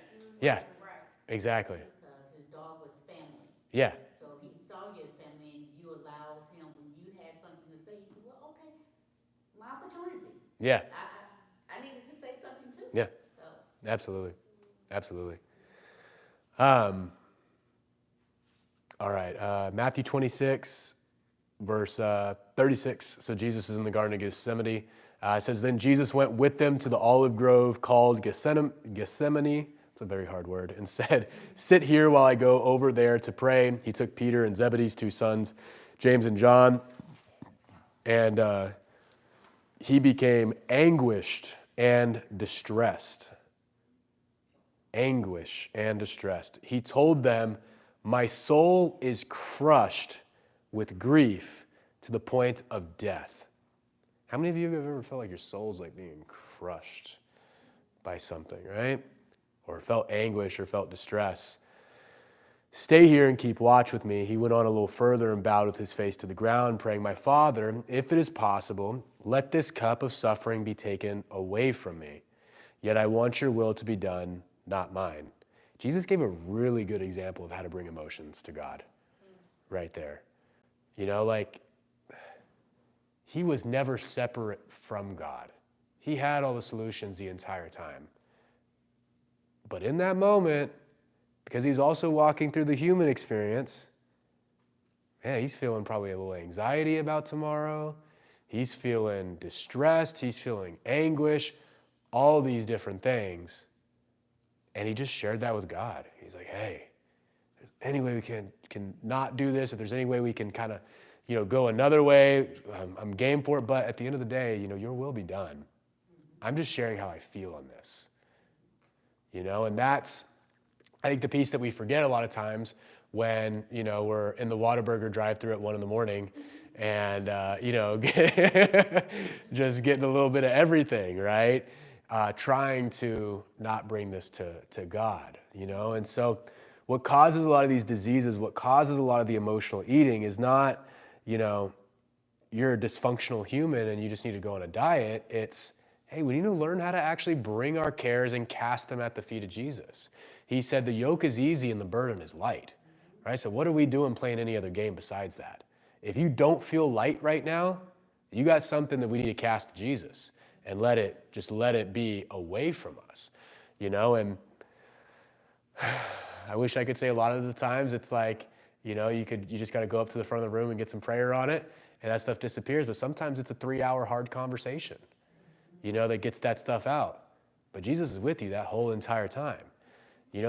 yeah, Right. exactly. Because his dog was family. Yeah, So he saw you as family and you allowed him, when you had something to say, you said, well, okay, my opportunity. yeah, I needed to say something too. yeah, So, absolutely, absolutely. All right, Matthew 26, verse 36. So Jesus is in the Garden of Gethsemane. It says, then Jesus went with them to the olive grove called Gethsemane. It's a very hard word. And said, sit here while I go over there to pray. He took Peter and Zebedee's two sons, James and John, and he became anguished and distressed. Anguish and distressed. He told them, my soul is crushed with grief to the point of death. How many of you have ever felt like your soul's like being crushed by something, right? Or felt anguish or felt distress? Stay here and keep watch with me. He went on a little further and bowed with his face to the ground, praying, my Father, if it is possible, let this cup of suffering be taken away from me. Yet I want your will to be done, not mine. Jesus gave a really good example of how to bring emotions to God right there. You know, like he was never separate from God. He had all the solutions the entire time. But in that moment, because he's also walking through the human experience, man, he's feeling probably a little anxiety about tomorrow. He's feeling distressed. He's feeling anguish, all these different things. And he just shared that with God. He's like, hey, if there's any way we can not do this, if there's any way we can kind of, go another way, I'm game for it. But at the end of the day, your will be done. I'm just sharing how I feel on this. And that's, I think, the piece that we forget a lot of times when, we're in the Whataburger drive-thru at 1 a.m. and, just getting a little bit of everything, right? Trying to not bring this to God, And so what causes a lot of these diseases, what causes a lot of the emotional eating is not, you're a dysfunctional human and you just need to go on a diet. It's, hey, we need to learn how to actually bring our cares and cast them at the feet of Jesus. He said the yoke is easy and the burden is light, right? So what are we doing playing any other game besides that? If you don't feel light right now, you got something that we need to cast to Jesus and let it be away from us, and I wish I could say a lot of the times it's like, you just got to go up to the front of the room and get some prayer on it and that stuff disappears. But sometimes it's a 3-hour hard conversation, that gets that stuff out. But Jesus is with you that whole entire time.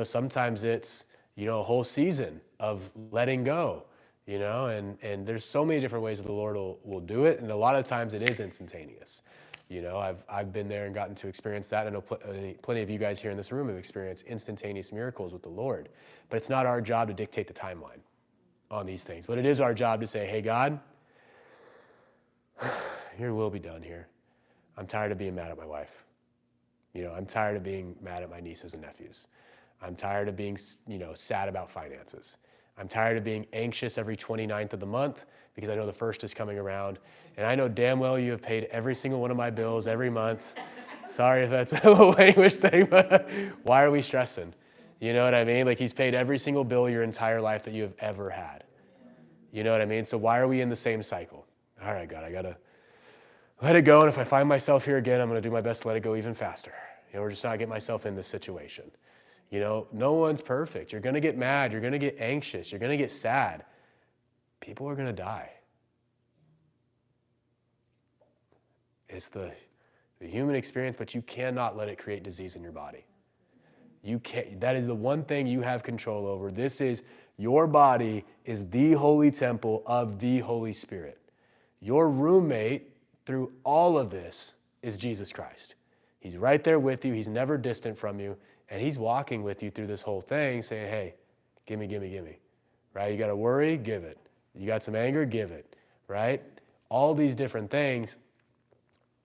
Sometimes it's, a whole season of letting go, and there's so many different ways that the Lord will do it. And a lot of times it is instantaneous. I've been there and gotten to experience that. I know plenty of you guys here in this room have experienced instantaneous miracles with the Lord. But it's not our job to dictate the timeline on these things. But it is our job to say, hey, God, your will be done here. I'm tired of being mad at my wife. I'm tired of being mad at my nieces and nephews. I'm tired of being, sad about finances. I'm tired of being anxious every 29th of the month because I know the first is coming around. And I know damn well you have paid every single one of my bills every month. Sorry if that's a language thing, but why are we stressing? You know what I mean? Like he's paid every single bill your entire life that you have ever had. You know what I mean? So why are we in the same cycle? All right, God, I got to let it go. And if I find myself here again, I'm going to do my best to let it go even faster. Or just not get myself in this situation. No one's perfect. You're going to get mad. You're going to get anxious. You're going to get sad. People are going to die. It's the human experience, but you cannot let it create disease in your body. You can't. That is the one thing you have control over. Your body is the holy temple of the Holy Spirit. Your roommate through all of this is Jesus Christ. He's right there with you. He's never distant from you. And he's walking with you through this whole thing saying, hey, give me, right? You got to worry, give it. You got some anger, give it, right? All these different things.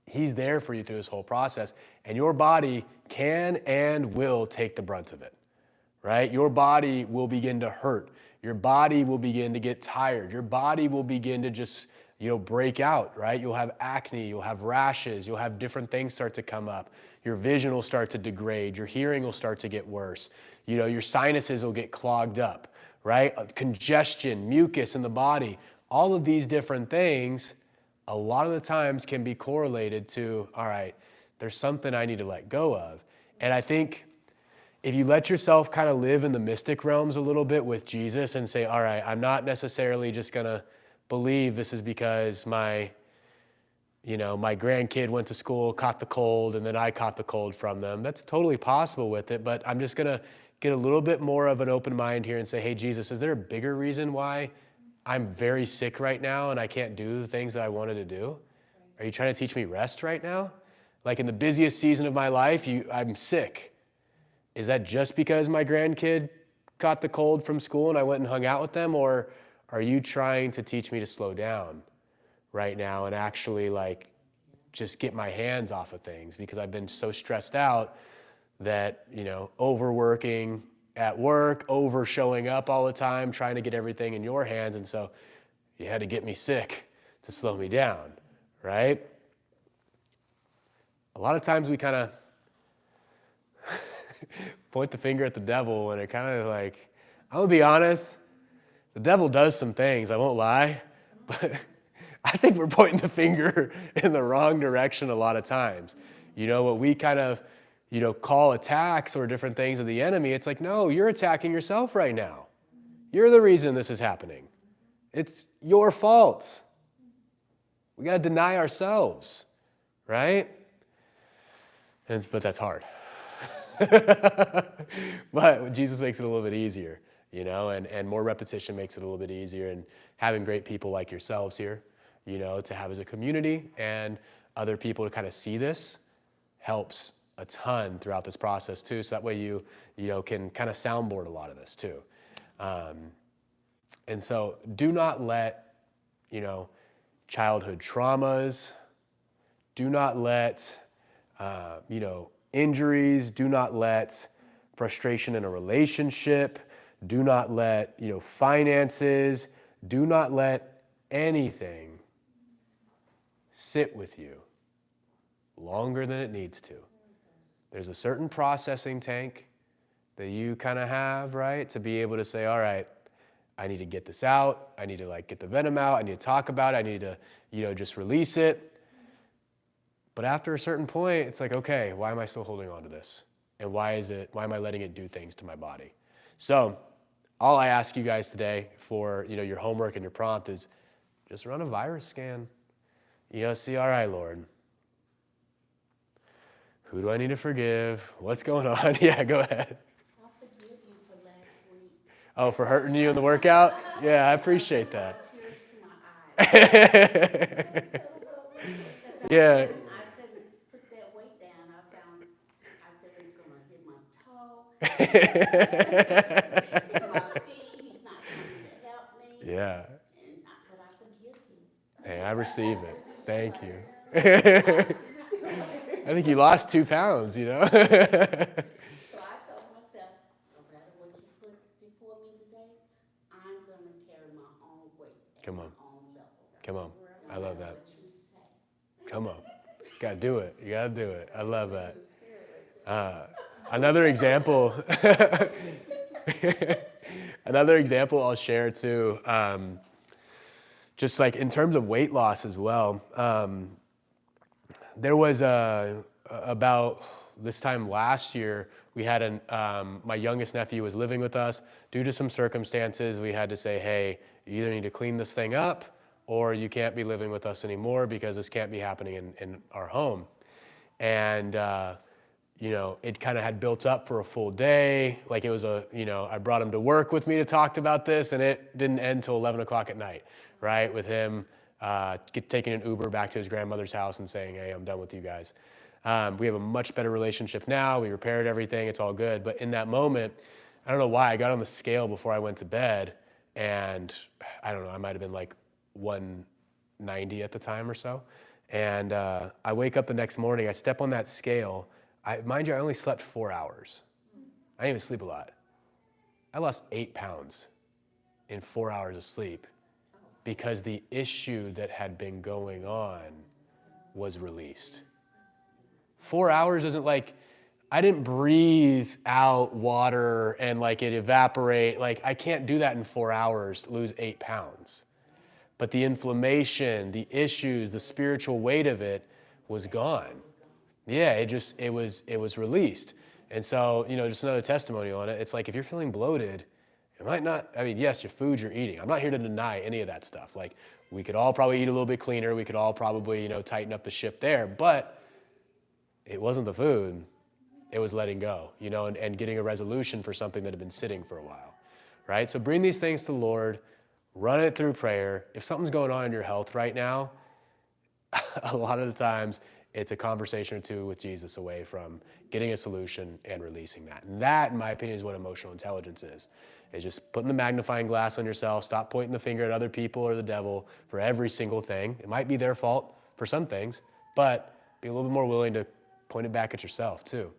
He's there for you through this whole process, and your body can and will take the brunt of it, right? Your body will begin to hurt. Your body will begin to get tired. Your body will begin to just, break out, right? You'll have acne, you'll have rashes, you'll have different things start to come up. Your vision will start to degrade. Your hearing will start to get worse. Your sinuses will get clogged up, right? Congestion, mucus in the body, all of these different things a lot of the times can be correlated to, all right, there's something I need to let go of. And I think if you let yourself kind of live in the mystic realms a little bit with Jesus and say, all right, I'm not necessarily just going to believe this is because my grandkid went to school, caught the cold, and then I caught the cold from them. That's totally possible with it, but I'm just going to get a little bit more of an open mind here and say, hey, Jesus, is there a bigger reason why I'm very sick right now and I can't do the things that I wanted to do? Are you trying to teach me rest right now? Like in the busiest season of my life, I'm sick. Is that just because my grandkid caught the cold from school and I went and hung out with them? Or are you trying to teach me to slow down right now and actually just get my hands off of things? Because I've been so stressed out that, overworking at work, over showing up all the time, trying to get everything in your hands. And so you had to get me sick to slow me down, right? A lot of times we kind of point the finger at the devil and it kind of I'm gonna be honest, the devil does some things, I won't lie, but I think we're pointing the finger in the wrong direction a lot of times. What we kind of, call attacks or different things of the enemy, it's like, no, you're attacking yourself right now. You're the reason this is happening. It's your fault. We got to deny ourselves, right? But that's hard. But Jesus makes it a little bit easier, and more repetition makes it a little bit easier. And having great people like yourselves here, to have as a community and other people to kind of see this helps a ton throughout this process too. So that way you can kind of soundboard a lot of this too. And so do not let, childhood traumas, do not let, injuries, do not let frustration in a relationship, do not let, finances, do not let anything sit with you longer than it needs to. There's a certain processing tank that you kind of have, right? To be able to say, all right, I need to get this out. I need to get the venom out. I need to talk about it. I need to, just release it. But after a certain point, it's like, okay, why am I still holding on to this? And why am I letting it do things to my body? So all I ask you guys today for, your homework and your prompt is just run a virus scan. See, all right, Lord, who do I need to forgive? What's going on? Yeah, go ahead. I forgive you for last week. Oh, for hurting you in the workout? Yeah, I appreciate that. Tears to my eyes. Yeah. I couldn't put that weight down. I said it's gonna hit my toe. Hit my feet. He's not coming to help me. Yeah. But I forgive you. Hey, I receive it. Thank you. I think you lost 2 pounds, So I told myself, no matter what you put before me today, I'm gonna carry my own weight at Come my on. own level. Come on. I love that. What you say. Come on. Gotta do it. You gotta do it. I love that. Another example. Another example I'll share too, just in terms of weight loss as well. There was about this time last year, we had my youngest nephew was living with us. Due to some circumstances, we had to say, hey, you either need to clean this thing up or you can't be living with us anymore because this can't be happening in our home. And, it kind of had built up for a full day. It was I brought him to work with me to talk about this, and it didn't end till 11 o'clock at night, right? With him taking an Uber back to his grandmother's house and saying, hey, I'm done with you guys. We have a much better relationship now. We repaired everything. It's all good. But in that moment, I don't know why, I got on the scale before I went to bed, and I don't know, I might have been 190 at the time or so. And I wake up the next morning, I step on that scale. Mind you, I only slept 4 hours. I didn't even sleep a lot. I lost 8 pounds in 4 hours of sleep because the issue that had been going on was released. 4 hours isn't like, I didn't breathe out water and like it evaporate. Like I can't do that in 4 hours to lose 8 pounds. But the inflammation, the issues, the spiritual weight of it was gone. Yeah, it was released. And so, just another testimony on it. It's like if you're feeling bloated, it might not, I mean, yes, your food you're eating. I'm not here to deny any of that stuff. Like we could all probably eat a little bit cleaner. We could all probably, tighten up the ship there. But it wasn't the food. It was letting go, and getting a resolution for something that had been sitting for a while, right? So bring these things to the Lord, run it through prayer. If something's going on in your health right now, a lot of the times it's a conversation or two with Jesus away from getting a solution and releasing that. And that, in my opinion, is what emotional intelligence is just putting the magnifying glass on yourself, stop pointing the finger at other people or the devil for every single thing. It might be their fault for some things, but be a little bit more willing to point it back at yourself too.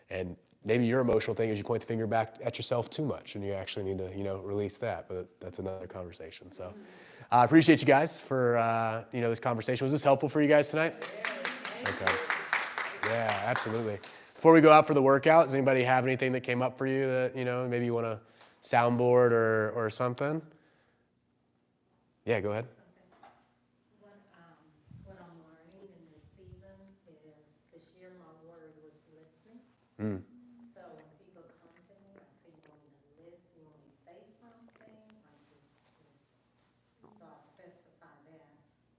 And maybe your emotional thing is you point the finger back at yourself too much and you actually need to, release that, but that's another conversation. So I appreciate you guys for, this conversation. Was this helpful for you guys tonight? Okay. Yeah, absolutely. Before we go out for the workout, does anybody have anything that came up for you that, maybe you want to soundboard or something? Yeah, go ahead. What I'm learning in this season is this year my word was listening. Mm. So when people come to me, I say, you want me to listen, you want me to say something, I just listen. So I specify that.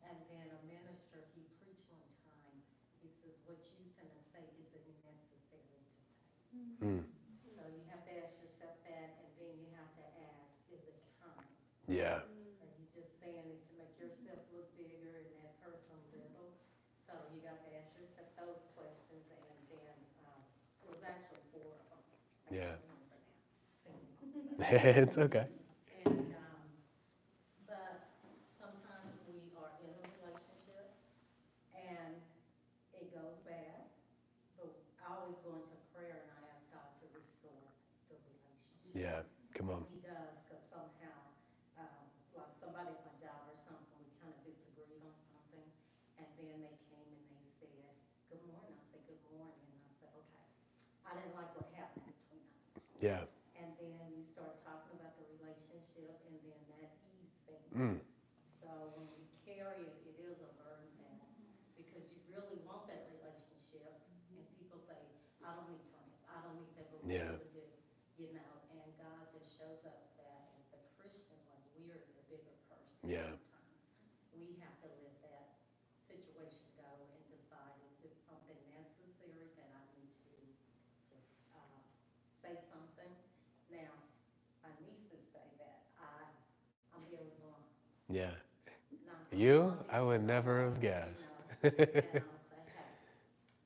And then a minister, he preached one time, he says, what you finna say isn't necessary to say. Mm. So you have to ask yourself that, and then you have to ask, is it kind? Yeah. Are you just saying it to make yourself look bigger and that person little? So you got to ask yourself those questions, and then it was actually 4 of them. I Yeah. can't remember now. It's okay. And but sometimes we are in a relationship and it goes bad, but I always go into prayer and I ask God to restore the relationship. Yeah, come on. And he does, because somehow, like somebody at my job or something, we kind of disagreed on something, and then they came and they said, good morning. I said, good morning. And I said, okay. I didn't like what happened between us. Yeah. And then you start talking about the relationship, and then that ease things. Mm. So when we carry it, it is a burden then, because you really want that relationship, and people say, I don't need friends, I don't need that, but we Yeah. really do, and God just shows us that as the Christian, when we're the bigger person. Yeah. Sometimes we have to let that situation go and decide, is this something necessary that I need to just say something? Now, my nieces say that I'm very blunt. Yeah. Not You? blunt I would because never have want, guessed. and I'll say, hey,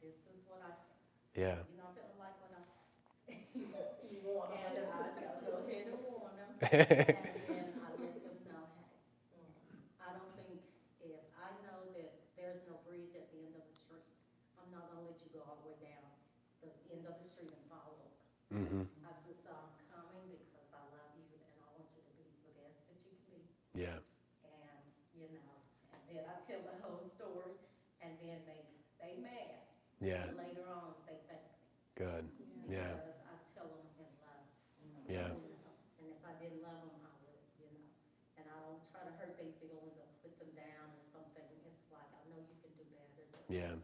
this is what I say. Yeah. You know, if you don't like what I say, you warn them. And I go ahead and warn them. And then I let them know, hey, I don't think, if I know that there's no bridge at the end of the street, I'm not gonna let you go all the way down the end of the street and fall over. Mm-hmm. I said, so I'm coming because I love you and I want you to be the best that you can be. Yeah. And, and then I tell the whole story, and then they mad. Yeah. And later on, they thank me. Good. Yeah. Because I tell them in love. Yeah. And if I didn't love them, I would, and I don't try to hurt their feelings or put them down or something. It's like, I know you can do better. But Yeah.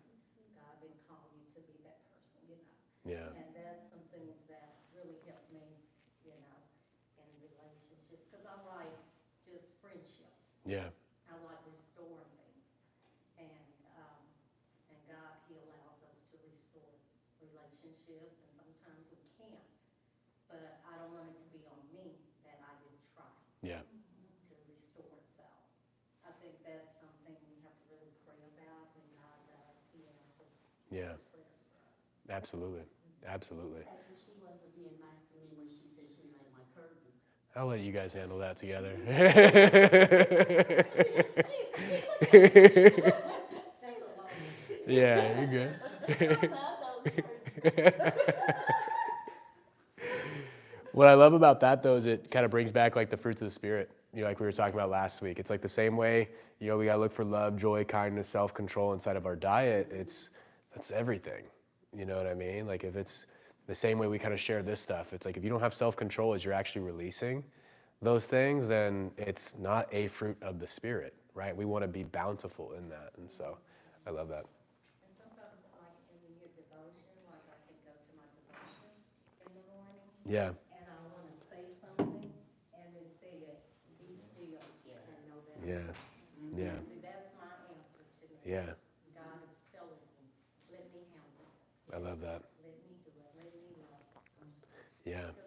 God didn't call you to be that person. Yeah. And that's some things that really helped me, in relationships, because I like just friendships. Yeah. I like restoring things. And God, he allows us to restore relationships, and sometimes we can't. But I don't want it to be on me that I didn't try Yeah. to restore itself. I think that's something we have to really pray about, and God does, he answers Yeah. prayers for us. Absolutely. Absolutely. Actually, she wasn't being nice to me when she said she liked my curtain. I'll let you guys handle that together. Thank Yeah, you're good. I love those fruits. What I love about that though is it kind of brings back like the fruits of the spirit, like we were talking about last week. It's like the same way, we gotta look for love, joy, kindness, self-control inside of our diet. That's everything. You know what I mean? Like if it's the same way we kind of share this stuff, it's like if you don't have self-control as you're actually releasing those things, then it's not a fruit of the spirit, right? We want to be bountiful in that. And so I love that. And sometimes, like in your devotion, like I can go to my devotion in the morning, Yeah. and I wanna say something, and it said, be still and know that. Yeah. Yeah. See, that's my answer to me. Yeah. God is telling me, let me handle this. I love that. Let me do it, let me love this person. Yeah. Because